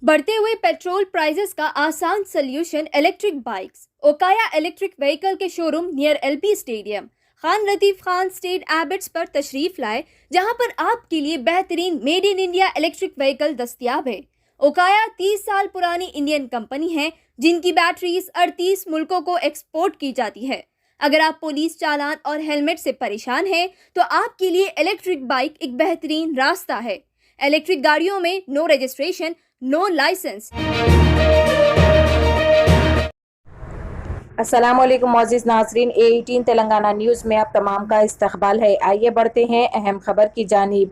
बढ़ते हुए petrol prices का आसान solution electric bikes. Okaya electric vehicle के showroom near LP stadium Khan Latif Khan state Abids पर तशरीफ लाए, जहां पर आपके लिए बेहतरीन made in India electric vehicle दस्तयाब है। ओकाया 30 साल पुरानी इंडियन कंपनी है जिनकी बैटरीज 38 मुल्कों को एक्सपोर्ट की जाती है। अगर आप पुलिस चालान और हेलमेट से परेशान हैं तो आपके लिए इलेक्ट्रिक बाइक एक बेहतरीन रास्ता है। इलेक्ट्रिक गाड़ियों में नो रजिस्ट्रेशन, नो लाइसेंस। अस्सलाम वालेकुम मौजूद नाज़रीन, A18 तेलंगाना न्यूज़ में आप तमाम का इस्तकबाल है। आइए बढ़ते हैं अहम खबर की जानिब।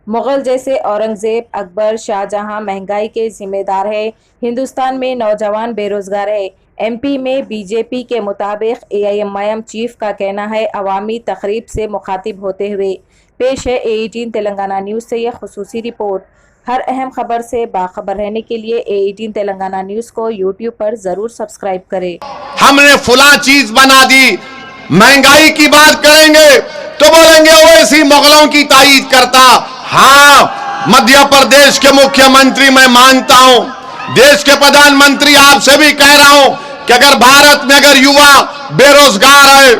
मुग़ल जैसे औरंगज़ेब, अकबर, शाहजहां महंगाई के ज़िम्मेदार है। हिंदुस्तान में नौजवान बेरोज़गार है। MP में BJP के मुताबिक AIMIM चीफ का कहना है। अवामी तकरीब से मुखातिब होते हुए पेश है A18 तेलंगाना न्यूज़ से यह खुसूसी रिपोर्ट। हर अहम खबर से बाखबर रहने के लिए A18 तेलंगाना न्यूज़ को YouTube पर ज़रूर सब्सक्राइब करें। हमने फुला चीज बना दी, महंगाई की बात करेंगे तो बोलेंगे ओवैसी मुगलों की तारीफ करता। हाँ, मध्य प्रदेश के मुख्यमंत्री मैं मानता हूं, देश के प्रधानमंत्री आपसे भी कह रहा हूं कि अगर भारत में अगर युवा बेरोजगार है,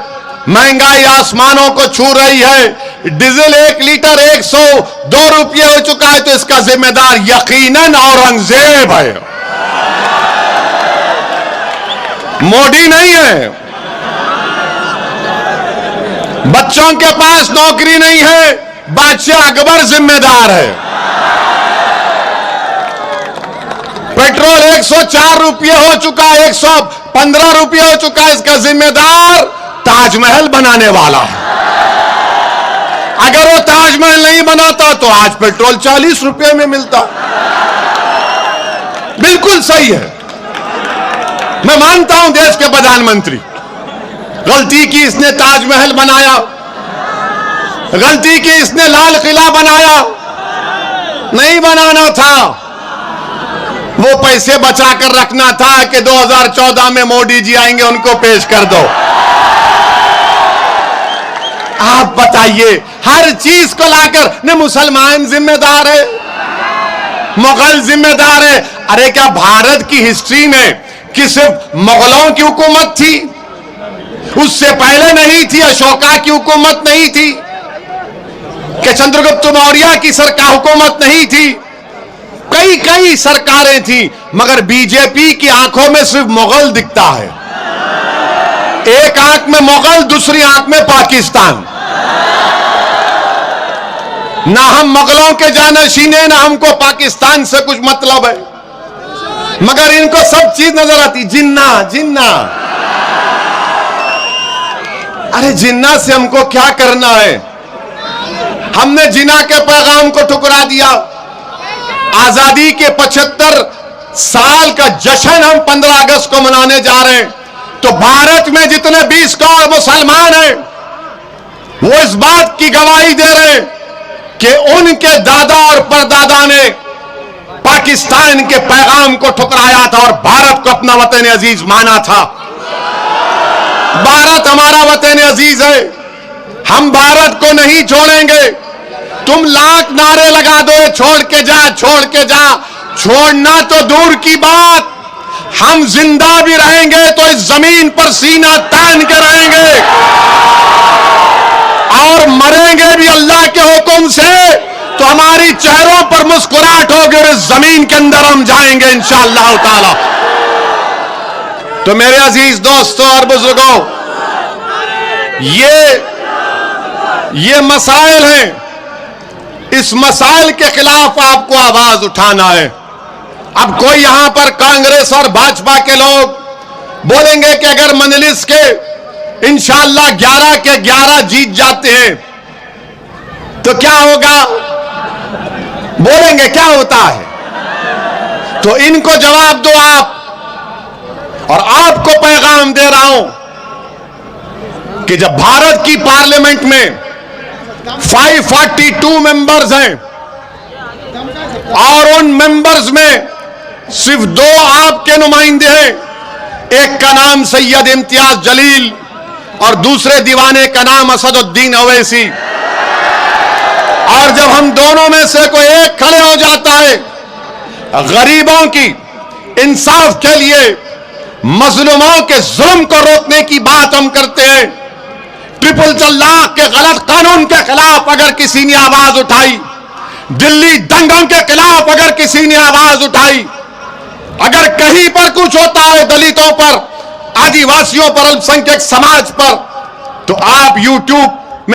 महंगाई आसमानों को छू रही है, डीजल 1 लीटर 102 रुपये हो चुका है, तो इसका जिम्मेदार यकीनन औरंगजेब है, मोदी नहीं है। बच्चों के पास नौकरी नहीं है, बादशाह अकबर जिम्मेदार है। पेट्रोल 104 रुपये हो चुका है, 115 रुपये हो चुका है, इसका जिम्मेदार ताजमहल बनाने वाला है। अगर वो ताजमहल नहीं बनाता तो आज पेट्रोल 40 रुपये में मिलता। बिल्कुल सही है, मैं मानता हूं देश के प्रधानमंत्री, गलती की इसने ताजमहल बनाया, गलती की इसने लाल किला बनाया, नहीं बनाना था। वो पैसे बचा कर रखना था कि 2014 में मोदी जी आएंगे, उनको पेश कर दो। आप बताइए, हर चीज को लाकर न मुसलमान जिम्मेदार है, मुगल जिम्मेदार है। अरे क्या भारत की हिस्ट्री में कि सिर्फ मुगलों की हुकूमत थी? उससे पहले नहीं थी, अशोका की हुकूमत नहीं थी, कि चंद्रगुप्त मौर्य की सरकार हुकूमत नहीं थी, कई सरकारें थी, मगर बीजेपी की आंखों में सिर्फ मुगल दिखता है। एक आंख में मुगल, दूसरी आंख में पाकिस्तान। ना हम मुगलों के जानशीन हैं, ना हमको पाकिस्तान से कुछ मतलब है, मगर इनको सब चीज नजर आती। जिन्ना जिन्ना, अरे जिन्ना से हमको क्या करना है? हमने जिन्ना के पैगाम को ठुकरा दिया। आजादी के 75 साल का जश्न हम 15 अगस्त को मनाने जा रहे हैं, तो भारत में जितने 20 करोड़ मुसलमान हैं, वो इस बात की गवाही दे रहे हैं कि उनके दादा और परदादा ने पाकिस्तान के पैगाम को ठुकराया था और भारत को अपना वतन अजीज माना था। भारत हमारा वतन अजीज है, हम भारत को नहीं छोड़ेंगे। तुम लाख नारे लगा दो, छोड़ के जा, छोड़ के जा, छोड़ना तो दूर की बात, हम जिंदा भी रहेंगे तो इस जमीन पर सीना तान के रहेंगे और मरेंगे भी अल्लाह के हुक्म से, तो हमारी चेहरों पर मुस्कुराहट होगी और इस जमीन के अंदर हम जाएंगे इंशाअल्लाह ताला। तो मेरे अजीज दोस्तों और बुजुर्गों, ये मसाइल हैं, इस मसाइल के खिलाफ आपको आवाज उठाना है। अब कोई यहां पर कांग्रेस और भाजपा के लोग बोलेंगे कि अगर मजलिस के इंशाअल्लाह 11 के 11 जीत जाते हैं तो क्या होगा? बोलेंगे क्या होता है? तो इनको जवाब दो आप, और आपको पैगाम दे रहा हूं कि जब भारत की पार्लियामेंट में 542 मेंबर्स हैं और उन मेंबर्स में सिर्फ 2 आपके नुमाइंदे हैं, एक का नाम सैयद इम्तियाज जलील और दूसरे दीवाने का नाम असदुद्दीन अवैसी, और जब हम दोनों में से कोई एक खड़े हो जाता है गरीबों की इंसाफ के लिए, मजलूमों के जुल्म को रोकने की बात हम करते हैं। ट्रिपल तलाक के गलत कानून के खिलाफ अगर किसी ने आवाज उठाई, दिल्ली दंगों के खिलाफ अगर किसी ने आवाज उठाई, अगर कहीं पर कुछ होता है दलितों पर, आदिवासियों पर, अल्पसंख्यक समाज पर, तो आप YouTube